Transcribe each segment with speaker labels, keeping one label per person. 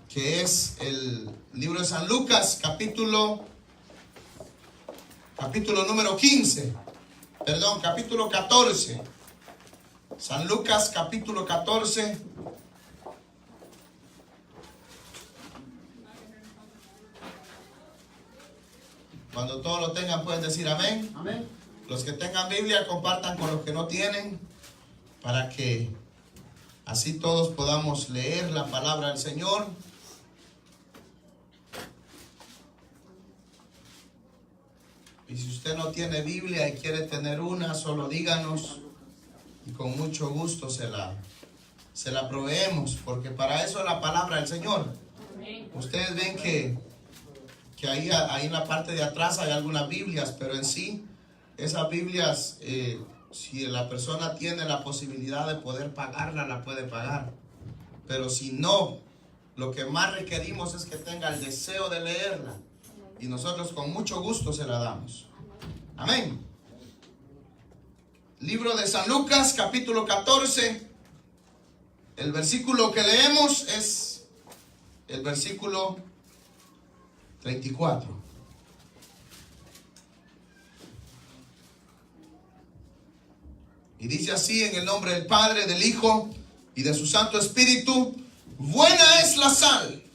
Speaker 1: que es el libro de San Lucas, capítulo número 15, perdón, capítulo 14. San Lucas, capítulo 14. Cuando todos lo tengan pueden decir amén.
Speaker 2: Amén.
Speaker 1: Los que tengan Biblia compartan con los que no tienen, para que así todos podamos leer la palabra del Señor. Y si usted no tiene Biblia y quiere tener una, solo díganos y con mucho gusto se la proveemos, porque para eso es la palabra del Señor. Ustedes ven que ahí en la parte de atrás hay algunas Biblias, pero en sí esas Biblias, si la persona tiene la posibilidad de poder pagarla, la puede pagar. Pero si no, lo que más requerimos es que tenga el deseo de leerla. Y nosotros con mucho gusto se la damos. Amén. Libro de San Lucas, capítulo 14. El versículo que leemos es el versículo 34. Y dice así: en el nombre del Padre, del Hijo y de su Santo Espíritu. Buena es la sal,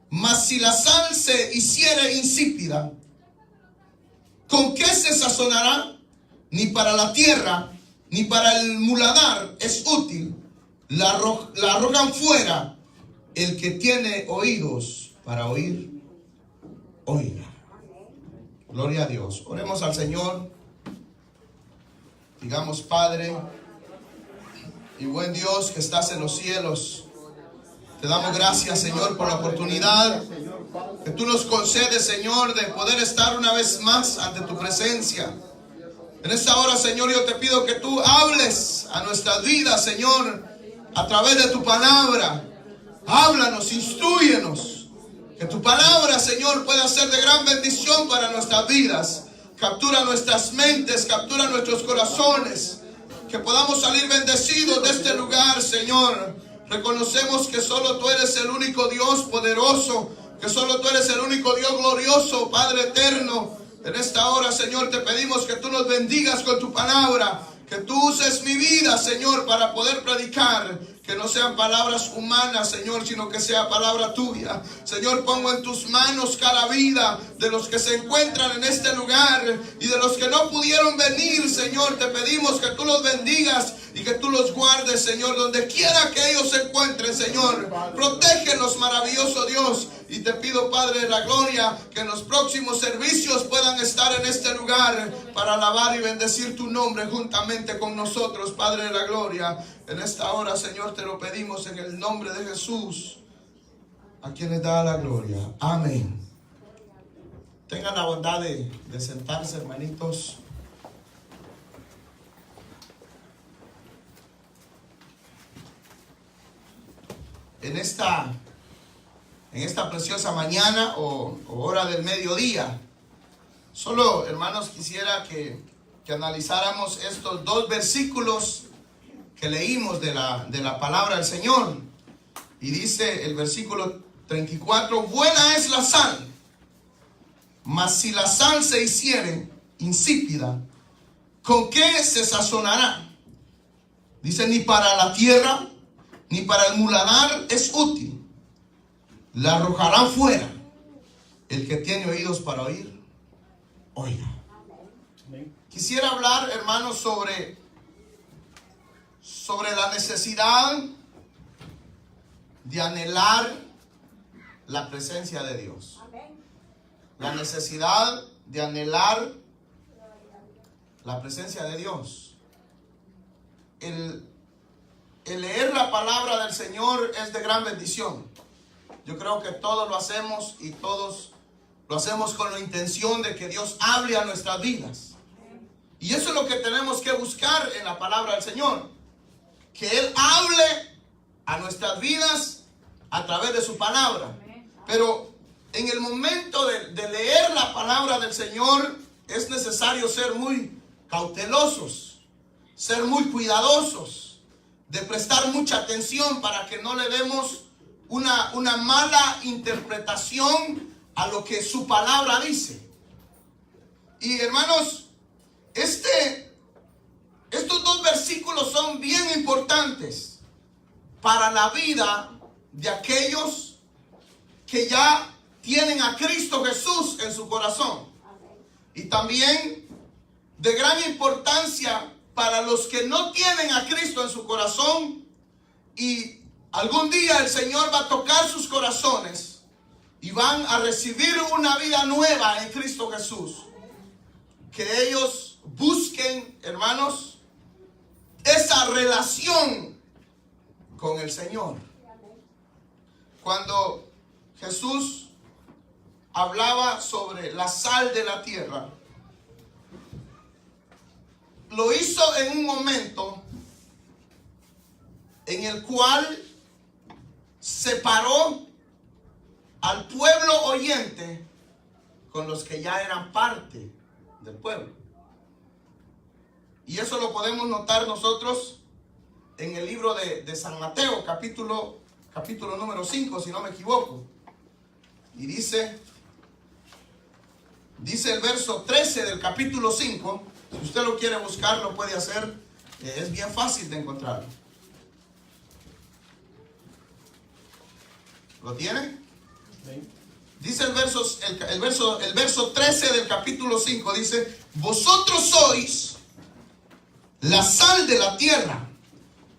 Speaker 1: mas si la sal se hiciere insípida, ¿con qué se sazonará? Ni para la tierra, ni para el muladar es útil. La arrojan fuera. El que tiene oídos para oír, oiga. Gloria a Dios. Oremos al Señor. Digamos: Padre y buen Dios que estás en los cielos, te damos gracias, Señor, por la oportunidad que tú nos concedes, Señor, de poder estar una vez más ante tu presencia. En esta hora, Señor, yo te pido que tú hables a nuestras vidas, Señor, a través de tu palabra. Háblanos, instrúyenos. Que tu palabra, Señor, pueda ser de gran bendición para nuestras vidas. Captura nuestras mentes, captura nuestros corazones. Que podamos salir bendecidos de este lugar, Señor. Reconocemos que solo tú eres el único Dios poderoso, que solo tú eres el único Dios glorioso, Padre eterno. En esta hora, Señor, te pedimos que tú nos bendigas con tu palabra, que tú uses mi vida, Señor, para poder predicar. Que no sean palabras humanas, Señor, sino que sea palabra tuya. Señor, pongo en tus manos cada vida de los que se encuentran en este lugar y de los que no pudieron venir, Señor. Te pedimos que tú los bendigas y que tú los guardes, Señor, donde quiera que ellos se encuentren, Señor. Protégelos, maravilloso Dios. Y te pido, Padre de la gloria, que en los próximos servicios puedan estar en este lugar para alabar y bendecir tu nombre juntamente con nosotros, Padre de la gloria. En esta hora, Señor, te lo pedimos en el nombre de Jesús, a quien le da la gloria. Amén. Tengan la bondad de sentarse, hermanitos. En esta preciosa mañana o hora del mediodía, solo, hermanos, quisiera que analizáramos estos dos versículos que leímos de la palabra del Señor. Y dice el versículo 34: buena es la sal, mas si la sal se hiciere insípida, ¿con qué se sazonará? Dice: ni para la tierra, ni para el muladar es útil. La arrojarán fuera. El que tiene oídos para oír, oiga. Quisiera hablar, hermanos, sobre la necesidad de anhelar la presencia de Dios. La necesidad de anhelar la presencia de Dios. El leer la palabra del Señor es de gran bendición. Yo creo que todos lo hacemos y todos lo hacemos con la intención de que Dios hable a nuestras vidas. Y eso es lo que tenemos que buscar en la palabra del Señor. Que Él hable a nuestras vidas a través de su palabra. Pero en el momento de leer la palabra del Señor es necesario ser muy cautelosos, ser muy cuidadosos, de prestar mucha atención para que no le demos una mala interpretación a lo que su palabra dice. Y hermanos, estos dos versículos son bien importantes para la vida de aquellos que ya tienen a Cristo Jesús en su corazón. Y también de gran importancia para los que no tienen a Cristo en su corazón, y algún día el Señor va a tocar sus corazones y van a recibir una vida nueva en Cristo Jesús. Que ellos busquen, hermanos, esa relación con el Señor. Cuando Jesús hablaba sobre la sal de la tierra, lo hizo en un momento en el cual separó al pueblo oyente con los que ya eran parte del pueblo. Y eso lo podemos notar nosotros en el libro de San Mateo, capítulo número 5, si no me equivoco. Y dice el verso 13 del capítulo 5. Si usted lo quiere buscar, lo puede hacer. Es bien fácil de encontrarlo. ¿Lo tiene? Sí. Dice el verso 13 del capítulo 5. Dice: vosotros sois la sal de la tierra.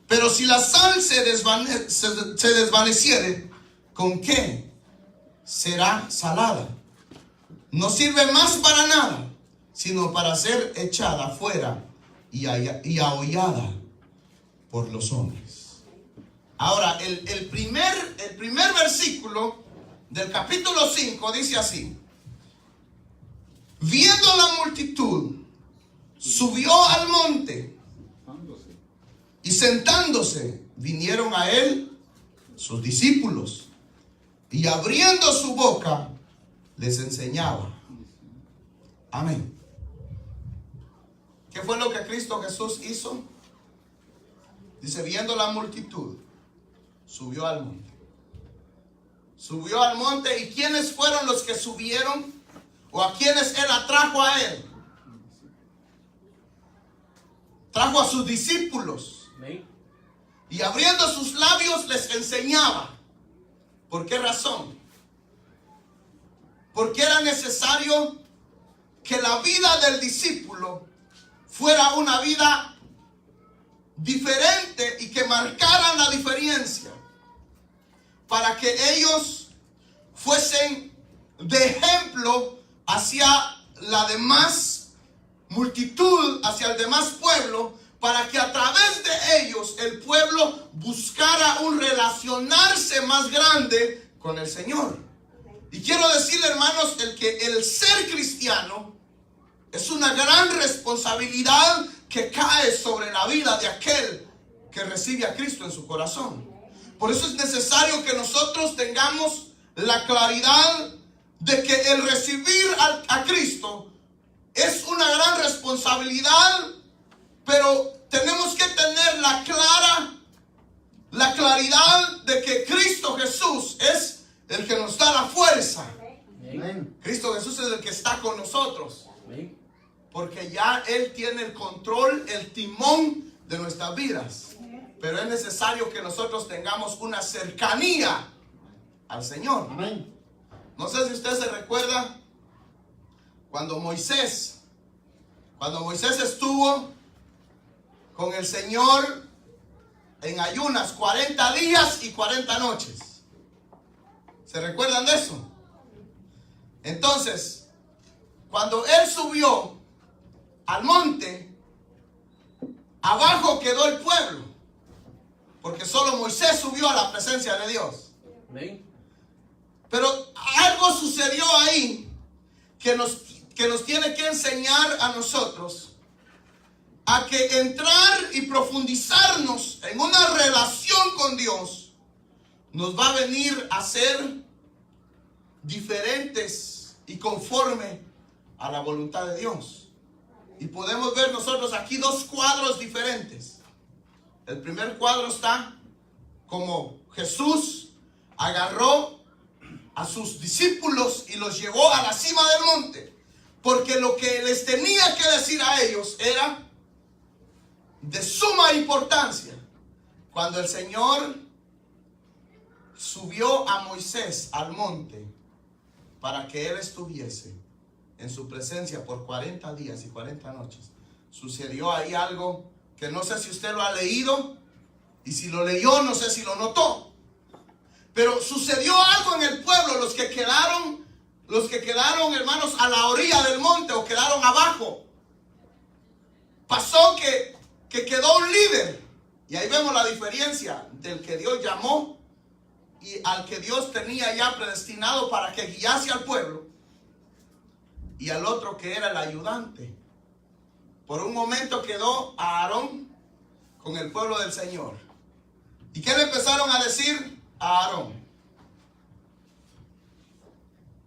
Speaker 1: Pero si la sal se desvaneciere, ¿con qué será salada? No sirve más para nada, sino para ser echada fuera y ahollada por los hombres. Ahora, el primer versículo del capítulo 5 dice así: viendo la multitud, subió al monte, y sentándose, vinieron a él sus discípulos, y abriendo su boca, les enseñaba. Amén. ¿Qué fue lo que Cristo Jesús hizo? Dice: viendo la multitud, subió al monte. Subió al monte. ¿Y quiénes fueron los que subieron? ¿O a quiénes él atrajo a él? Trajo a sus discípulos. Y abriendo sus labios les enseñaba. ¿Por qué razón? Porque era necesario que la vida del discípulo fuera una vida diferente y que marcaran la diferencia, para que ellos fuesen de ejemplo hacia la demás multitud, hacia el demás pueblo, para que a través de ellos el pueblo buscara un relacionarse más grande con el Señor. Y quiero decirle, hermanos, el ser cristiano es una gran responsabilidad que cae sobre la vida de aquel que recibe a Cristo en su corazón. Por eso es necesario que nosotros tengamos la claridad de que el recibir a Cristo es una gran responsabilidad, pero tenemos que tener la claridad de que Cristo Jesús es el que nos da la fuerza. Amén. Cristo Jesús es el que está con nosotros. Amén. Porque ya Él tiene el control, el timón de nuestras vidas. Pero es necesario que nosotros tengamos una cercanía al Señor. Amén. No sé si usted se recuerda cuando Moisés estuvo con el Señor en ayunas 40 días y 40 noches. ¿Se recuerdan de eso? Entonces, cuando él subió al monte, abajo quedó el pueblo, porque solo Moisés subió a la presencia de Dios. Amén. Pero algo sucedió ahí que nos tiene que enseñar a nosotros a que entrar y profundizarnos en una relación con Dios nos va a venir a ser diferentes y conforme a la voluntad de Dios. Y podemos ver nosotros aquí dos cuadros diferentes. El primer cuadro está como Jesús agarró a sus discípulos y los llevó a la cima del monte, porque lo que les tenía que decir a ellos era de suma importancia. Cuando el Señor subió a Moisés al monte para que él estuviese en su presencia por 40 días y 40 noches, sucedió ahí algo que no sé si usted lo ha leído, y si lo leyó no sé si lo notó, pero sucedió algo en el pueblo. Los que quedaron, hermanos, a la orilla del monte o quedaron abajo, pasó que quedó un líder, y ahí vemos la diferencia del que Dios llamó y al que Dios tenía ya predestinado para que guiase al pueblo, y al otro que era el ayudante. Por un momento quedó a Aarón con el pueblo del Señor. ¿Y qué le empezaron a decir a Aarón?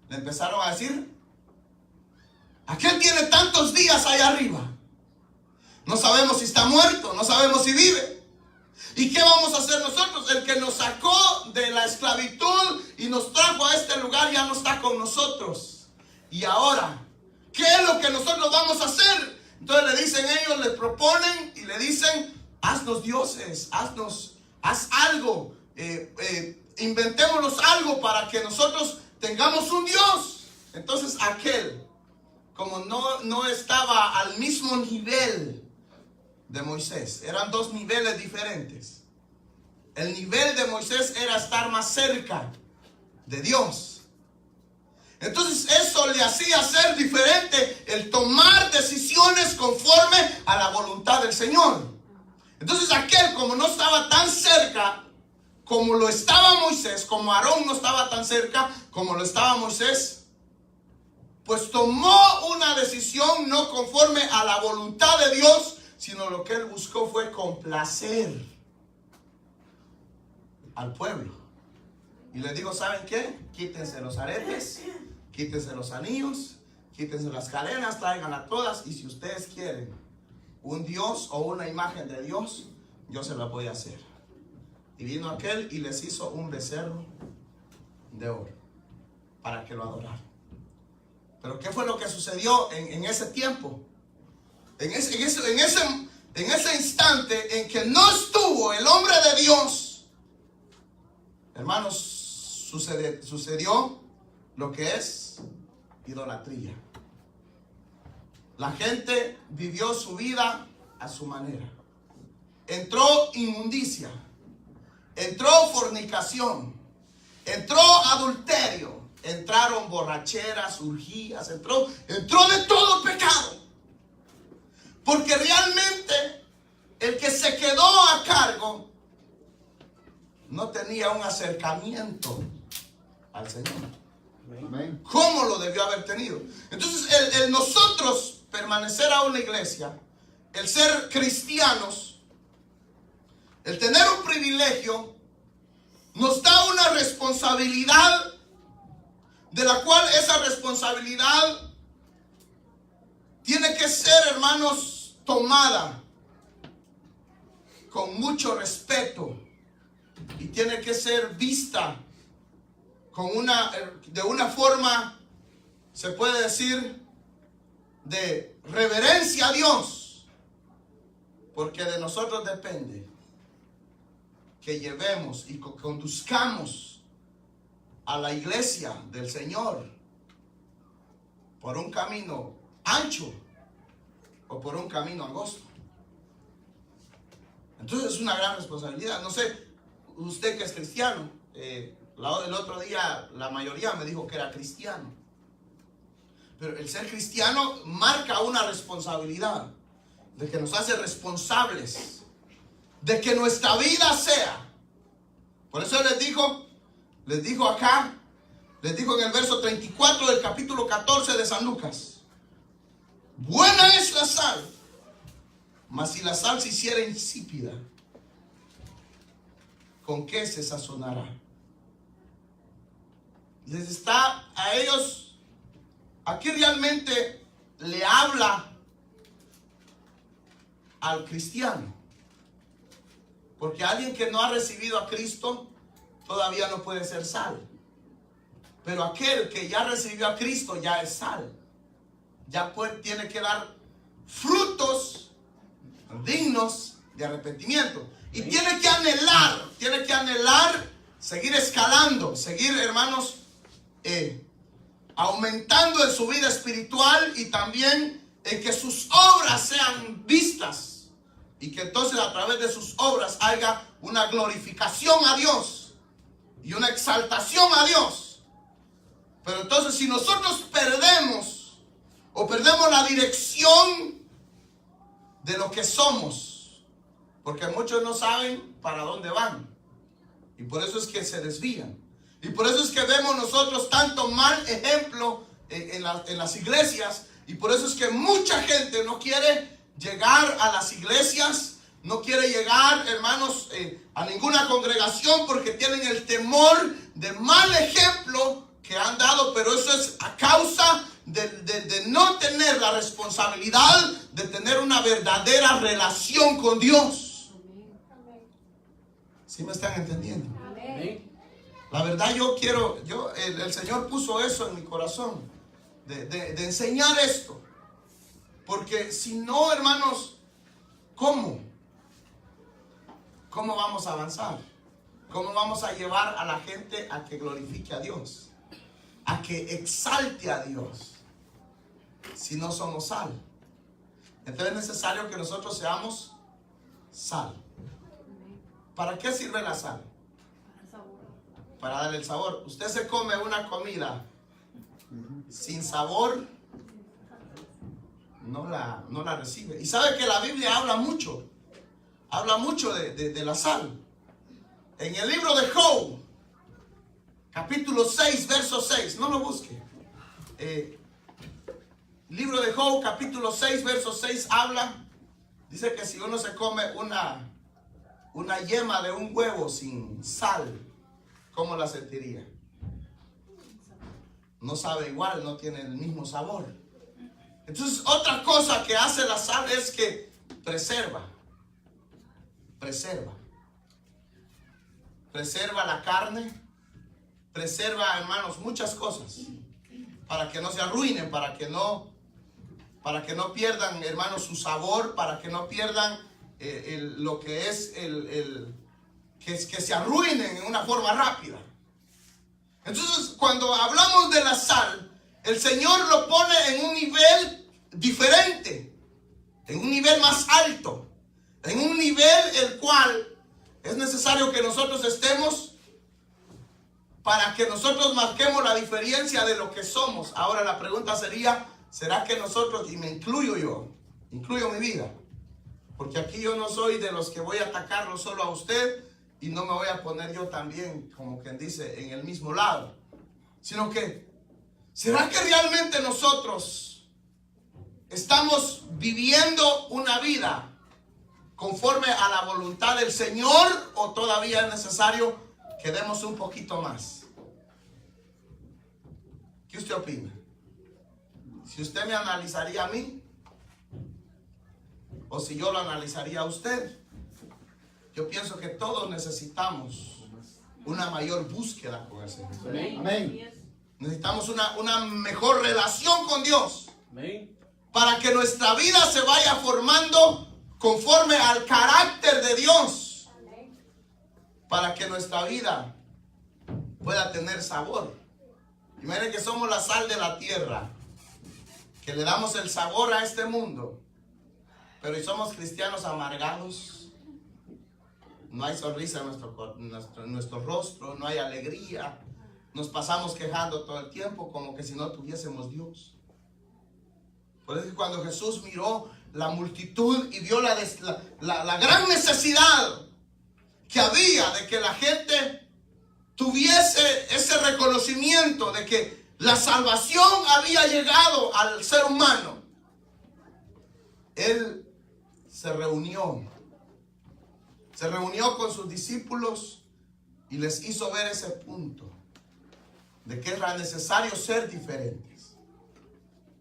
Speaker 1: Le empezaron a decir: aquel tiene tantos días allá arriba, no sabemos si está muerto, no sabemos si vive. ¿Y qué vamos a hacer nosotros? El que nos sacó de la esclavitud y nos trajo a este lugar ya no está con nosotros. Y ahora, ¿qué es lo que nosotros vamos a hacer? Entonces le dicen ellos, le proponen y le dicen: haznos dioses, haz algo, inventémonos algo para que nosotros tengamos un Dios. Entonces aquel, como no estaba al mismo nivel de Moisés, eran dos niveles diferentes. El nivel de Moisés era estar más cerca de Dios. Entonces eso le hacía ser diferente, el tomar decisiones conforme a la voluntad del Señor. Entonces aquel, como no estaba tan cerca como lo estaba Moisés, como Aarón no estaba tan cerca como lo estaba Moisés, pues tomó una decisión no conforme a la voluntad de Dios, sino lo que él buscó fue complacer al pueblo. Y les digo: ¿saben qué? Quítense los aretes, quítense los anillos, quítense las cadenas, tráiganlas todas, y si ustedes quieren un Dios o una imagen de Dios, yo se la voy a hacer. Y vino aquel y les hizo un becerro de oro para que lo adoraran. Pero ¿qué fue lo que sucedió en ese tiempo? En ese instante en que no estuvo el hombre de Dios, hermanos, sucedió lo que es idolatría. La gente vivió su vida a su manera. Entró inmundicia, entró fornicación, entró adulterio, entraron borracheras, orgías, entró de todo pecado. Porque realmente el que se quedó a cargo no tenía un acercamiento al Señor. Amén. ¿Cómo lo debió haber tenido? Entonces el nosotros permanecer a una iglesia, el ser cristianos, el tener un privilegio, nos da una responsabilidad, de la cual esa responsabilidad tiene que ser, hermanos, tomada con mucho respeto y tiene que ser vista de una forma, se puede decir, de reverencia a Dios, porque de nosotros depende que llevemos y conduzcamos a la iglesia del Señor por un camino ancho o por un camino angosto. Entonces es una gran responsabilidad. No sé, usted que es cristiano, el otro día la mayoría me dijo que era cristiano, pero el ser cristiano marca una responsabilidad, de que nos hace responsables de que nuestra vida sea. Por eso les dijo acá, les dijo en el verso 34 del capítulo 14 de San Lucas: buena es la sal, mas si la sal se hiciera insípida, ¿con qué se sazonará? Les está a ellos, aquí realmente le habla al cristiano, porque alguien que no ha recibido a Cristo todavía no puede ser sal. Pero aquel que ya recibió a Cristo ya es sal. Ya tiene que dar frutos dignos de arrepentimiento. Y tiene que anhelar seguir escalando, seguir, hermanos, aumentando en su vida espiritual y también en que sus obras sean vistas. Y que entonces a través de sus obras haya una glorificación a Dios y una exaltación a Dios. Pero entonces si nosotros perdemos la dirección de lo que somos, porque muchos no saben para dónde van, y por eso es que se desvían, y por eso es que vemos nosotros tanto mal ejemplo en las iglesias, y por eso es que mucha gente no quiere llegar a las iglesias, no quiere llegar, hermanos, a ninguna congregación, porque tienen el temor de mal ejemplo que han dado. Pero eso es a causa de no tener la responsabilidad de tener una verdadera relación con Dios. ¿Sí me están entendiendo? Amén. La verdad el Señor puso eso en mi corazón, de enseñar esto. Porque si no, hermanos, ¿cómo vamos a avanzar? ¿Cómo vamos a llevar a la gente a que glorifique a Dios? A que exalte a Dios, si no somos sal. Entonces es necesario que nosotros seamos sal. ¿Para qué sirve la sal? Para darle el sabor. Usted se come una comida sin sabor, no la recibe. Y sabe que la Biblia habla mucho de la sal. En el libro de Job, capítulo 6, verso 6, no lo busque. Libro de Job, capítulo 6, verso 6 dice que si uno se come una yema de un huevo sin sal, ¿cómo la sentiría? No sabe igual, no tiene el mismo sabor. Entonces, otra cosa que hace la sal es que preserva la carne, preserva, hermanos, muchas cosas, para que no se arruinen, para que no pierdan, hermanos, su sabor, para que no pierdan lo que es que se arruinen en una forma rápida. Entonces, cuando hablamos de la sal, el Señor lo pone en un nivel diferente, en un nivel más alto, en un nivel el cual es necesario que nosotros estemos para que nosotros marquemos la diferencia de lo que somos. Ahora la pregunta sería, ¿será que nosotros, y me incluyo mi vida, porque aquí yo no soy de los que voy a atacarlo solo a usted y no me voy a poner yo también, como quien dice, en el mismo lado, sino que, ¿será que realmente nosotros estamos viviendo una vida conforme a la voluntad del Señor, o todavía es necesario que demos un poquito más? ¿Qué usted opina? Si usted me analizaría a mí, o si yo lo analizaría a usted, yo pienso que todos necesitamos una mayor búsqueda con el Señor. Amén. Necesitamos una mejor relación con Dios. Amén. Para que nuestra vida se vaya formando conforme al carácter de Dios. Amén. Para que nuestra vida pueda tener sabor. Imaginen que somos la sal de la tierra, que le damos el sabor a este mundo, pero si somos cristianos amargados, no hay sonrisa en nuestro rostro, no hay alegría, nos pasamos quejando todo el tiempo como que si no tuviésemos Dios. Por eso cuando Jesús miró la multitud y vio la gran necesidad que había de que la gente tuviese ese reconocimiento de que la salvación había llegado al ser humano, Él se reunió con sus discípulos y les hizo ver ese punto de que era necesario ser diferentes,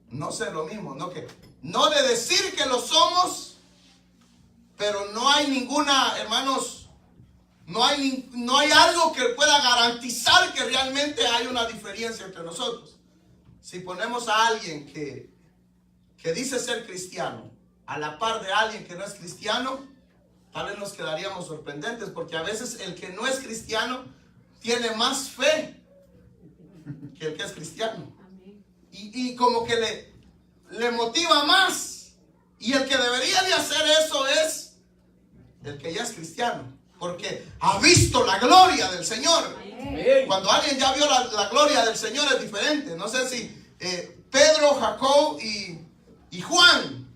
Speaker 1: no ser lo mismo, no de decir que lo somos, pero no hay ninguna, hermanos, No hay algo que pueda garantizar que realmente hay una diferencia entre nosotros. Si ponemos a alguien que dice ser cristiano a la par de alguien que no es cristiano, tal vez nos quedaríamos sorprendentes, porque a veces el que no es cristiano tiene más fe que el que es cristiano. Y como que le motiva más. Y el que debería de hacer eso es el que ya es cristiano, porque ha visto la gloria del Señor. Cuando alguien ya vio la gloria del Señor es diferente. No sé si Pedro, Jacob y Juan,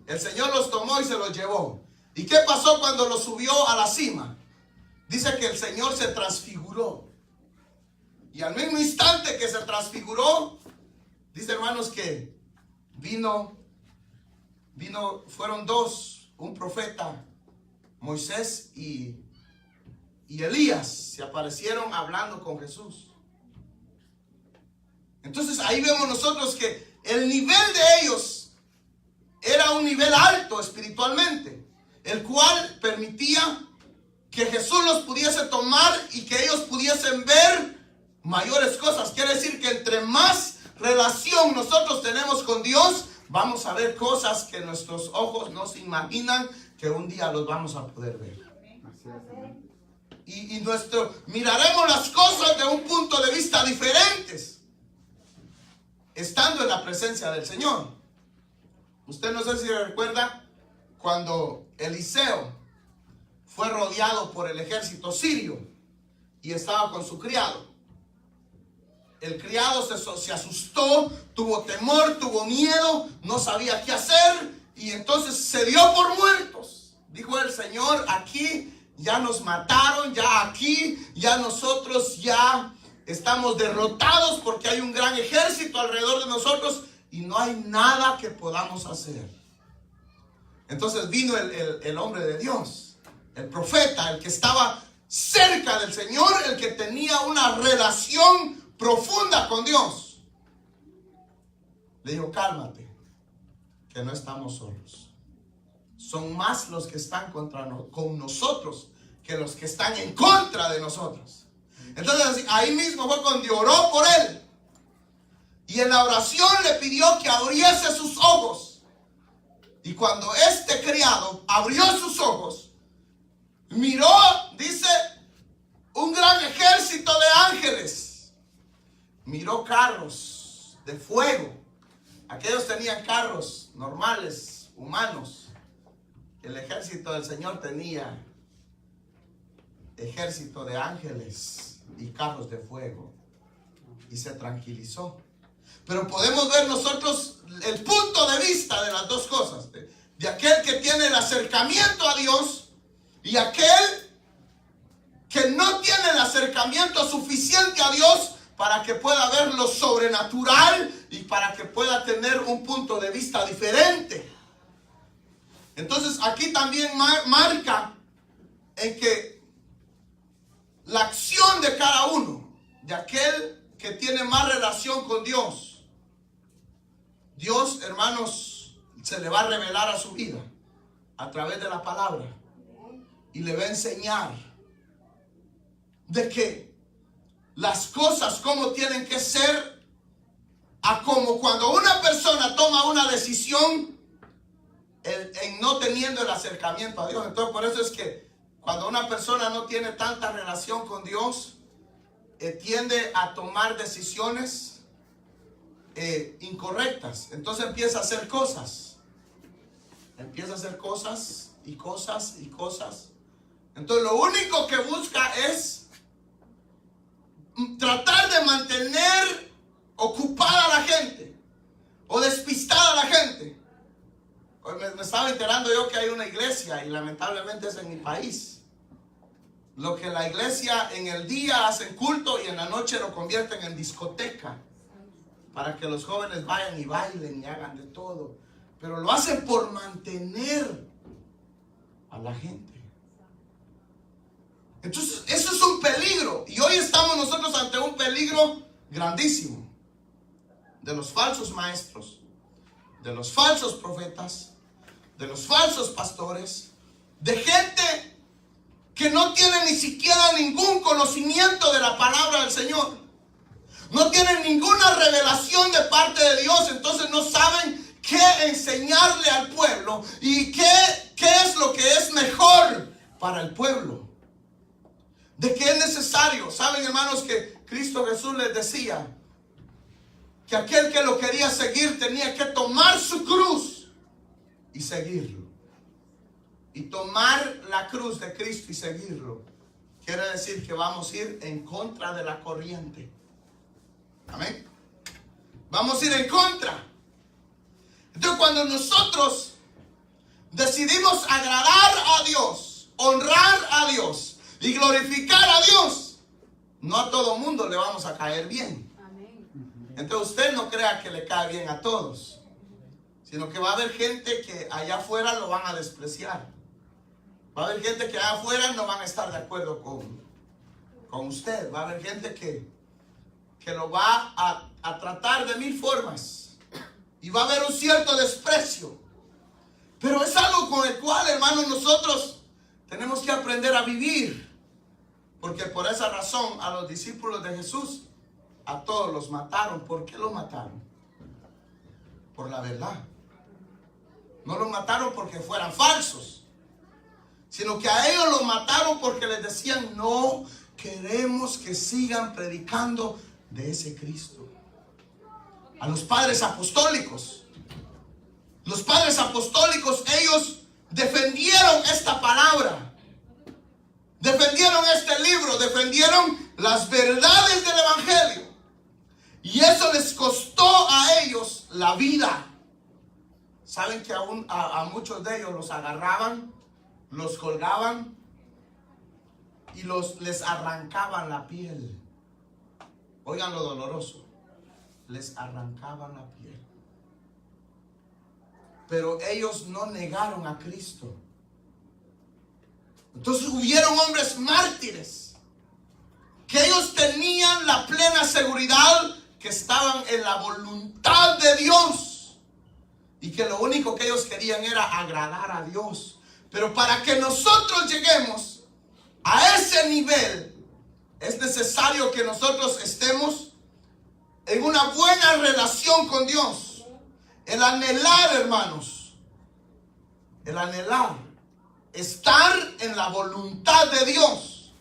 Speaker 1: el Señor los tomó y se los llevó. ¿Y qué pasó cuando los subió a la cima? Dice que el Señor se transfiguró. Y al mismo instante que se transfiguró, dice, hermanos, que fueron dos, un profeta, Moisés y Elías, se aparecieron hablando con Jesús. Entonces ahí vemos nosotros que el nivel de ellos era un nivel alto espiritualmente, el cual permitía que Jesús los pudiese tomar y que ellos pudiesen ver mayores cosas. Quiere decir que entre más relación nosotros tenemos con Dios, vamos a ver cosas que nuestros ojos no se imaginan que un día los vamos a poder ver. Y miraremos las cosas de un punto de vista diferentes, estando en la presencia del Señor. Usted no sé si recuerda cuando Eliseo fue rodeado por el ejército sirio y estaba con su criado. El criado se asustó, tuvo temor, tuvo miedo, no sabía qué hacer y entonces se dio por muertos. Dijo el Señor, aquí ya nos mataron, ya aquí, ya nosotros ya estamos derrotados porque hay un gran ejército alrededor de nosotros y no hay nada que podamos hacer. Entonces vino el hombre de Dios, el profeta, el que estaba cerca del Señor, el que tenía una relación profunda con Dios. Le dijo, cálmate, que no estamos solos. Son más los que están con nosotros que los que están en contra de nosotros. Entonces ahí mismo fue cuando oró por él. Y en la oración le pidió que abriese sus ojos. Y cuando este criado abrió sus ojos, miró, dice, un gran ejército de ángeles. Miró carros de fuego. Aquellos tenían carros normales, humanos. El ejército del Señor tenía ejército de ángeles y carros de fuego. Y se tranquilizó. Pero podemos ver nosotros el punto de vista de las dos cosas. De aquel que tiene el acercamiento a Dios y aquel que no tiene el acercamiento suficiente a Dios para que pueda ver lo sobrenatural y para que pueda tener un punto de vista diferente. Entonces aquí también marca en que la acción de cada uno, de aquel que tiene más relación con Dios, Dios, hermanos, se le va a revelar a su vida a través de la palabra y le va a enseñar de que las cosas como tienen que ser, a como cuando una persona toma una decisión en no teniendo el acercamiento a Dios. Entonces por eso es que cuando una persona no tiene tanta relación con Dios, tiende a tomar decisiones incorrectas. Entonces empieza a hacer cosas. Empieza a hacer cosas y cosas y cosas. Entonces lo único que busca es tratar de mantener ocupada a la gente o despistada a la gente. Me estaba enterando yo que hay una iglesia y lamentablemente es en mi país. Lo que la iglesia en el día hacen culto y en la noche lo convierten en discoteca para que los jóvenes vayan y bailen y hagan de todo. Pero lo hacen por mantener a la gente. Entonces eso es un peligro. Y hoy estamos nosotros ante un peligro grandísimo. De los falsos maestros, de los falsos profetas, de los falsos pastores, de gente que no tienen ni siquiera ningún conocimiento de la palabra del Señor. No tienen ninguna revelación de parte de Dios, entonces no saben qué enseñarle al pueblo y qué es lo que es mejor para el pueblo. De qué es necesario. Saben, hermanos, que Cristo Jesús les decía que aquel que lo quería seguir tenía que tomar su cruz y seguirlo. Y tomar la cruz de Cristo y seguirlo quiere decir que vamos a ir en contra de la corriente. Amén. Vamos a ir en contra. Entonces, cuando nosotros decidimos agradar a Dios, honrar a Dios y glorificar a Dios, no a todo mundo le vamos a caer bien. Entonces usted no crea que le cae bien a todos, sino que va a haber gente que allá afuera lo van a despreciar. Va a haber gente que allá afuera no van a estar de acuerdo con usted. Va a haber gente que lo va a tratar de mil formas. Y va a haber un cierto desprecio. Pero es algo con el cual, hermanos, nosotros tenemos que aprender a vivir. Porque por esa razón a los discípulos de Jesús, a todos los mataron. ¿Por qué los mataron? Por la verdad. No los mataron porque fueran falsos, sino que a ellos los mataron porque les decían: no queremos que sigan predicando de ese Cristo. A los padres apostólicos. Los padres apostólicos, ellos defendieron esta palabra. Defendieron este libro. Defendieron las verdades del Evangelio. Y eso les costó a ellos la vida. Saben que aún a muchos de ellos los agarraban, los colgaban y les arrancaban la piel. Oigan lo doloroso. Les arrancaban la piel. Pero ellos no negaron a Cristo. Entonces hubieron hombres mártires que ellos tenían la plena seguridad que estaban en la voluntad de Dios y que lo único que ellos querían era agradar a Dios. Pero para que nosotros lleguemos a ese nivel, es necesario que nosotros estemos en una buena relación con Dios. El anhelar, hermanos, el anhelar, estar en la voluntad de Dios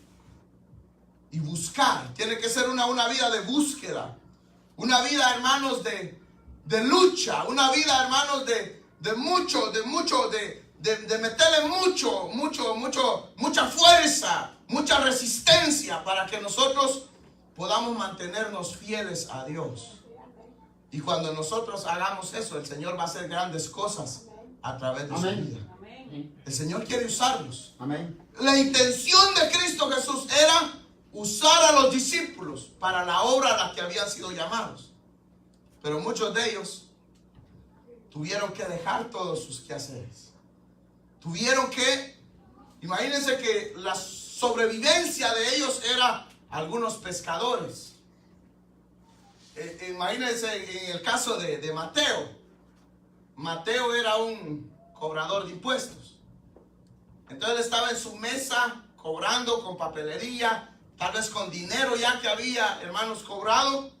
Speaker 1: y buscar. Tiene que ser una vida de búsqueda, una vida, hermanos, de lucha, una vida, hermanos, de meterle mucha fuerza, mucha resistencia para que nosotros podamos mantenernos fieles a Dios. Y cuando nosotros hagamos eso, el Señor va a hacer grandes cosas a través de su vida. El Señor quiere usarlos. Amén. La intención de Cristo Jesús era usar a los discípulos para la obra a la que habían sido llamados. Pero muchos de ellos tuvieron que dejar todos sus quehaceres. Tuvieron que, imagínense que la sobrevivencia de ellos era algunos pescadores. Imagínense en el caso de Mateo. Mateo era un cobrador de impuestos. Entonces él estaba en su mesa cobrando con papelería, tal vez con dinero ya que había, hermanos, cobrado.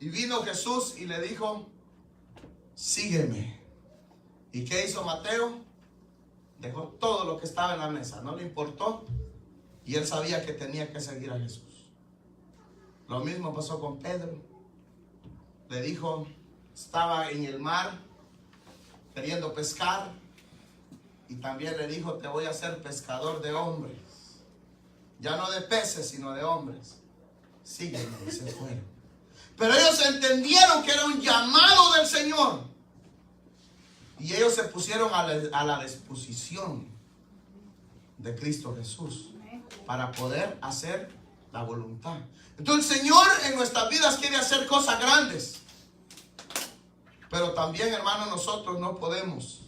Speaker 1: Y vino Jesús y le dijo: sígueme. ¿Y qué hizo Mateo? Dejó todo lo que estaba en la mesa, no le importó. Y él sabía que tenía que seguir a Jesús. Lo mismo pasó con Pedro. Le dijo, estaba en el mar queriendo pescar, y también le dijo: te voy a hacer pescador de hombres. Ya no de peces, sino de hombres. Sígueme, y se fue. Pero ellos entendieron que era un llamado del Señor. Y ellos se pusieron a la disposición de Cristo Jesús para poder hacer la voluntad. Entonces el Señor en nuestras vidas quiere hacer cosas grandes. Pero también, hermanos, nosotros no podemos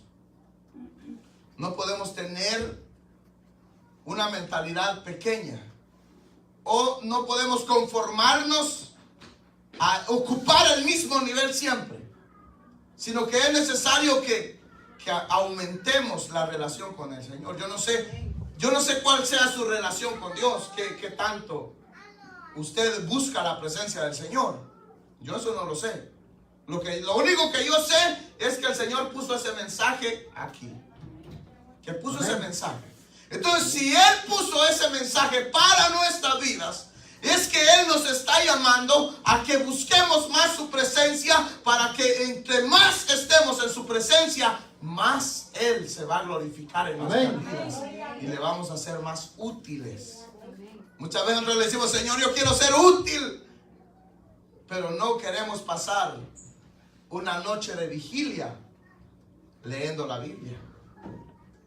Speaker 1: tener una mentalidad pequeña. O no podemos conformarnos a ocupar el mismo nivel siempre. Sino que es necesario que aumentemos la relación con el Señor. Yo no sé Yo no sé cuál sea su relación con Dios, qué tanto usted busca la presencia del Señor. Yo eso no lo sé. Lo único que yo sé es que el Señor puso ese mensaje aquí. Que puso ese mensaje. Entonces, si Él puso ese mensaje para nuestras vidas, es que Él nos está llamando a que busquemos más su presencia, para que entre más estemos en su presencia, más Él se va a glorificar en nuestras vidas y le vamos a ser más útiles. Muchas veces nosotros le decimos: Señor, yo quiero ser útil, pero no queremos pasar una noche de vigilia leyendo la Biblia.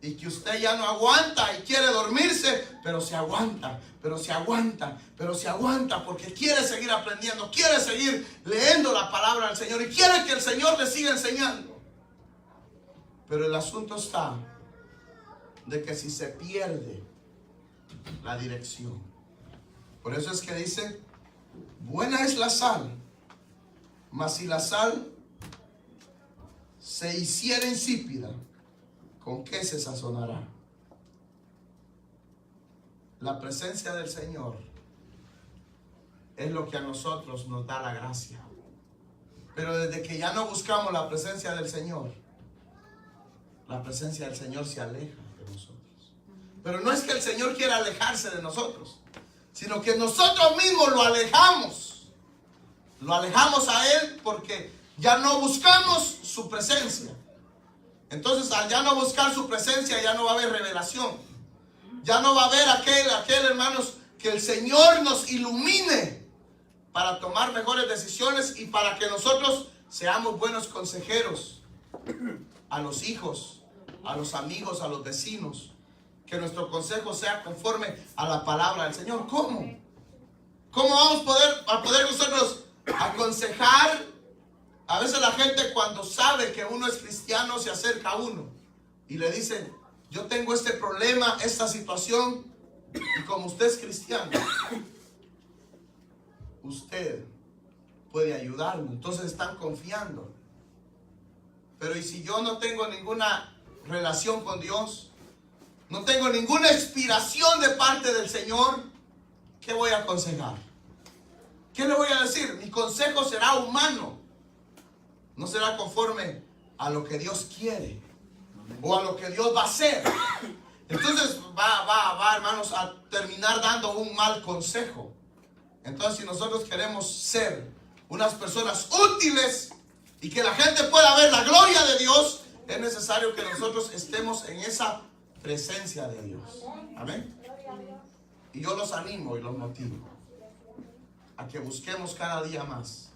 Speaker 1: Y que usted ya no aguanta y quiere dormirse, pero se aguanta, pero se aguanta, pero se aguanta, porque quiere seguir aprendiendo, quiere seguir leyendo la palabra del Señor y quiere que el Señor le siga enseñando. Pero el asunto está de que si se pierde la dirección. Por eso es que dice: buena es la sal, mas si la sal se hiciera insípida, ¿con qué se sazonará? La presencia del Señor es lo que a nosotros nos da la gracia. Pero desde que ya no buscamos la presencia del Señor, la presencia del Señor se aleja de nosotros. Pero no es que el Señor quiera alejarse de nosotros, sino que nosotros mismos lo alejamos. Lo alejamos a Él porque ya no buscamos su presencia. Entonces, al ya no buscar su presencia, ya no va a haber revelación. Ya no va a haber aquel, hermanos, que el Señor nos ilumine para tomar mejores decisiones y para que nosotros seamos buenos consejeros a los hijos, a los amigos, a los vecinos. Que nuestro consejo sea conforme a la palabra del Señor. ¿Cómo? ¿Cómo vamos a poder nosotros aconsejar? A veces la gente, cuando sabe que uno es cristiano, se acerca a uno y le dice: yo tengo este problema, esta situación, y como usted es cristiano, usted puede ayudarme. Entonces están confiando. Pero ¿y si yo no tengo ninguna relación con Dios? No tengo ninguna inspiración de parte del Señor. ¿Qué voy a aconsejar? ¿Qué le voy a decir? Mi consejo será humano. No será conforme a lo que Dios quiere o a lo que Dios va a hacer. Entonces va, hermanos, a terminar dando un mal consejo. Entonces, si nosotros queremos ser unas personas útiles y que la gente pueda ver la gloria de Dios, es necesario que nosotros estemos en esa presencia de Dios. Amén. Y yo los animo y los motivo a que busquemos cada día más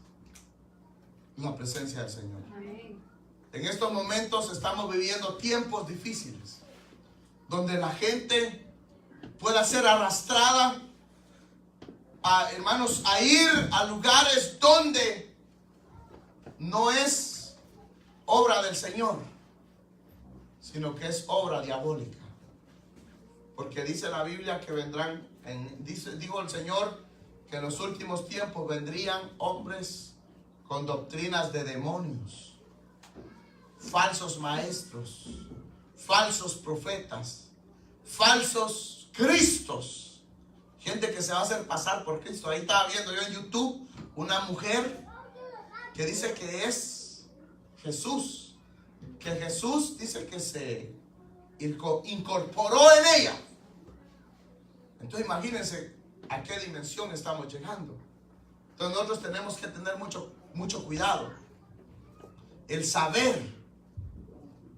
Speaker 1: la presencia del Señor. En estos momentos estamos viviendo tiempos difíciles, donde la gente pueda ser arrastrada hermanos, a ir a lugares donde no es obra del Señor, sino que es obra diabólica. Porque dice la Biblia que vendrán, dijo el Señor, que en los últimos tiempos vendrían hombres con doctrinas de demonios, falsos maestros, falsos profetas, falsos cristos, gente que se va a hacer pasar por Cristo. Ahí estaba viendo yo en YouTube una mujer que dice que es Jesús, que Jesús dice que se incorporó en ella. Entonces imagínense a qué dimensión estamos llegando. Entonces nosotros tenemos que tener mucho cuidado. El saber,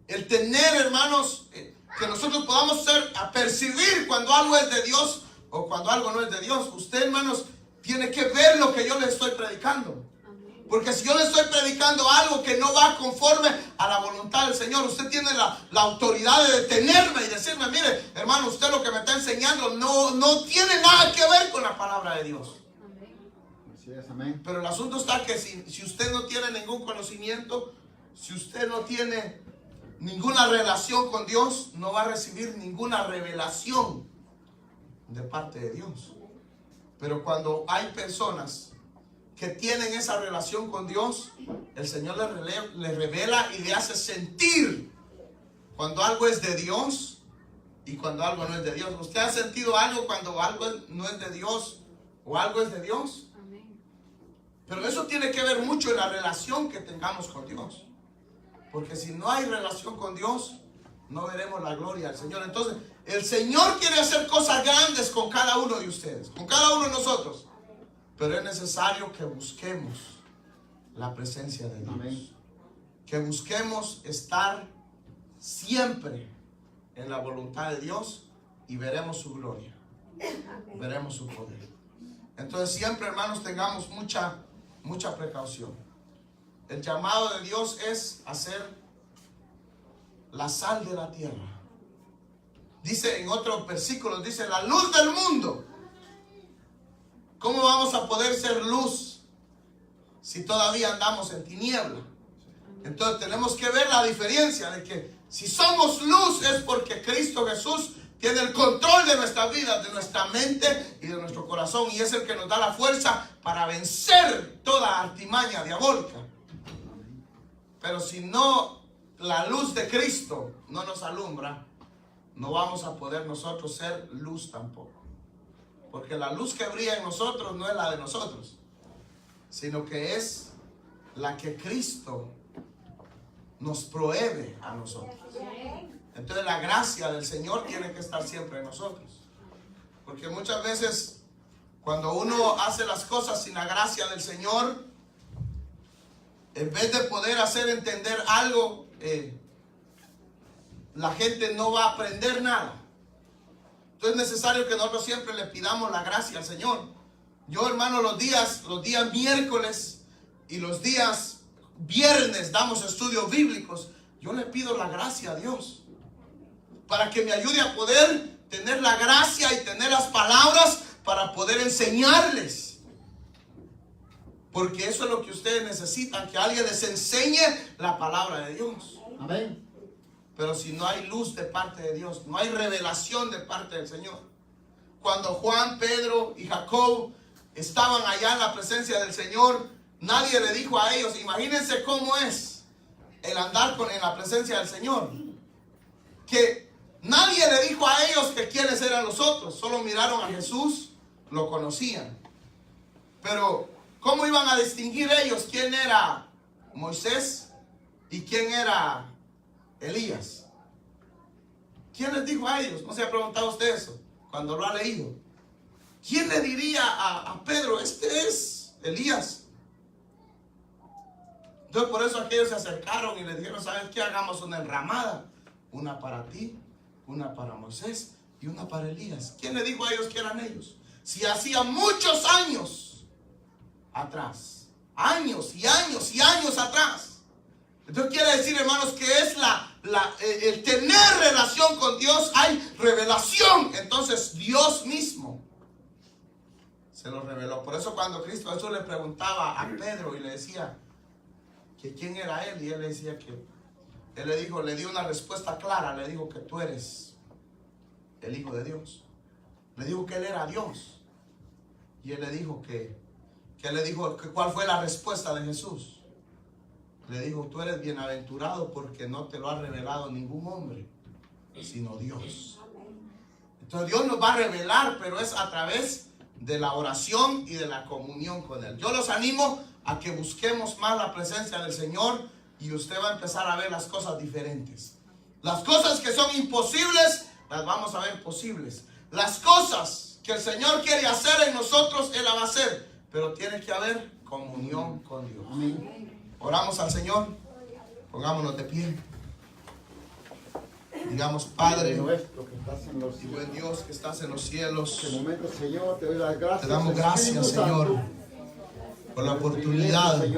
Speaker 1: el tener, hermanos, que nosotros podamos percibir cuando algo es de Dios o cuando algo no es de Dios. Usted, hermanos, tiene que ver lo que yo le estoy predicando. Porque si yo le estoy predicando algo que no va conforme a la voluntad del Señor, usted tiene la autoridad de detenerme y decirme: mire, hermano, usted lo que me está enseñando no tiene nada que ver con la palabra de Dios.
Speaker 2: Así es, amén.
Speaker 1: Pero el asunto está que si usted no tiene ningún conocimiento, si usted no tiene ninguna relación con Dios, no va a recibir ninguna revelación de parte de Dios. Pero cuando hay personas que tienen esa relación con Dios, el Señor le revela y le hace sentir cuando algo es de Dios y cuando algo no es de Dios. ¿Usted ha sentido algo cuando algo no es de Dios o algo es de Dios? Pero eso tiene que ver mucho en la relación que tengamos con Dios. Porque si no hay relación con Dios, no veremos la gloria del Señor. Entonces, el Señor quiere hacer cosas grandes con cada uno de ustedes, con cada uno de nosotros. Pero es necesario que busquemos la presencia de Dios.
Speaker 2: Amén.
Speaker 1: Que busquemos estar siempre en la voluntad de Dios y veremos su gloria. Veremos su poder. Entonces siempre, hermanos, tengamos mucha precaución. El llamado de Dios es hacer la sal de la tierra. Dice en otros versículos, dice la luz del mundo. ¿Cómo vamos a poder ser luz si todavía andamos en tiniebla? Entonces tenemos que ver la diferencia de que si somos luz es porque Cristo Jesús tiene el control de nuestras vidas, de nuestra mente y de nuestro corazón, y es el que nos da la fuerza para vencer toda artimaña diabólica. Pero si no, la luz de Cristo no nos alumbra, no vamos a poder nosotros ser luz tampoco. Porque la luz que brilla en nosotros no es la de nosotros, sino que es la que Cristo nos provee a nosotros. Entonces la gracia del Señor tiene que estar siempre en nosotros. Porque muchas veces cuando uno hace las cosas sin la gracia del Señor, en vez de poder hacer entender algo, la gente no va a aprender nada. Entonces es necesario que nosotros siempre le pidamos la gracia al Señor. Yo, hermano, los días miércoles y los días viernes damos estudios bíblicos. Yo le pido la gracia a Dios para que me ayude a poder tener la gracia y tener las palabras para poder enseñarles. Porque eso es lo que ustedes necesitan, que alguien les enseñe la palabra de Dios.
Speaker 2: Amén.
Speaker 1: Pero si no hay luz de parte de Dios, no hay revelación de parte del Señor. Cuando Juan, Pedro y Jacob estaban allá en la presencia del Señor, nadie le dijo a ellos, imagínense cómo es el andar en la presencia del Señor. Que nadie le dijo a ellos que quiénes eran los otros, solo miraron a Jesús, lo conocían. Pero ¿cómo iban a distinguir ellos quién era Moisés y quién era Elías? ¿Quién les dijo a ellos? ¿No se ha preguntado usted eso cuando lo ha leído? ¿Quién le diría a Pedro, este es Elías? Entonces por eso aquellos se acercaron y le dijeron, ¿sabes qué? Hagamos una enramada, una para ti, una para Moisés y una para Elías. ¿Quién le dijo a ellos que eran ellos? Si hacía muchos años atrás, años y años y años atrás. Entonces quiere decir, hermanos, que es el tener relación con Dios, hay revelación. Entonces Dios mismo se lo reveló. Por eso cuando Cristo Jesús le preguntaba a Pedro y le decía que quién era él, y él le decía que él le dio una respuesta clara, le dijo que tú eres el Hijo de Dios. Le dijo que él era Dios. Y él le dijo ¿cuál fue la respuesta de Jesús? Le dijo, tú eres bienaventurado porque no te lo ha revelado ningún hombre, sino Dios. Entonces Dios nos va a revelar, pero es a través de la oración y de la comunión con Él. Yo los animo a que busquemos más la presencia del Señor y usted va a empezar a ver las cosas diferentes. Las cosas que son imposibles, las vamos a ver posibles. Las cosas que el Señor quiere hacer en nosotros, Él las va a hacer. Pero tiene que haber comunión con Dios.
Speaker 2: Amén.
Speaker 1: Oramos al Señor. Pongámonos de pie. Digamos, Padre
Speaker 2: Nuestro que estás en los
Speaker 1: y
Speaker 2: cielos.
Speaker 1: buen Dios que estás en los cielos,
Speaker 2: En este momento, Señor, te doy las gracias.
Speaker 1: te damos gracias,
Speaker 2: Espíritu Santo,
Speaker 1: Señor, por la oportunidad
Speaker 2: Señor,